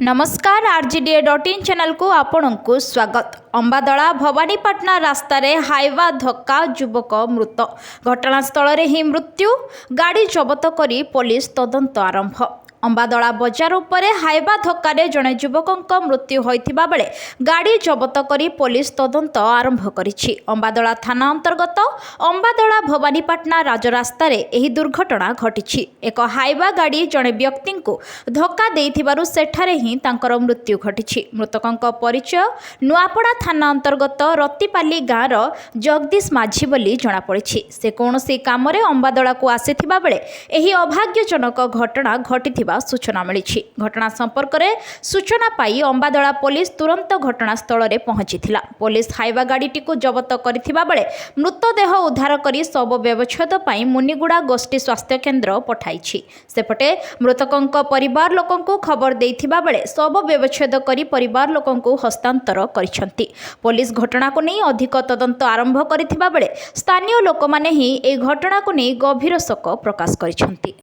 नमस्कार RGDA.in channel को आपण को स्वागत। अंबादला भवानीपाटना रास्तार हाइवा धक्का युवक मृत घटनास्थल ही मृत्यु गाड़ी जबत करी पुलिस तदंत आरंभ। अंबादला बजार उपरे हाइवा धक्का जड़े युवक मृत्यु होइथिबा बेले गाड़ी जबत करी पुलिस तदंत आरंभ करिछि। अंबादला थाना अंतर्गत अंबादला भवानीपाटना राजरास्तार एही दुर्घटना घटिछि। एक हाइवा गाड़ी जड़े व्यक्ति को धक्का देइथिबारु सेठारे ही तांकर मृत्यु घटिछि। मृतकंक परिचय नुआपड़ा थाना अंतर्गत रतिपाली गाँवर जगदीश माझी बोली जଣା पड़िछि। से कौनसी काम रे अंबादला को आसीथिबा बेले एही अभाग्यजनक घटना घटिथिबा सूचना मिली। घटना संपर्क में सूचना पाई अंबादला पुलिस तुरंत घटनास्थल में पहुंचीथिला। पुलिस हाइवा गाड़ीटी को जबत करथिबा बेले मृतदेह उद्धार करी शव व्यवच्छेद पाई मुनिगुड़ा गोष्ठी स्वास्थ्य केन्द्र पठाइछि। सेपटे मृतकंक परिवार लोकंकु खबर देइथिबा बेले शव व्यवच्छेद करी परिवार लोकंकु हस्तांतर करिसंती। पुलिस घटना को नहीं अधिक तदंत आरंभ करथिबा बेले स्थानीय लोकमाने ही ए घटना को नहीं गभीर शोक प्रकाश करिसंती।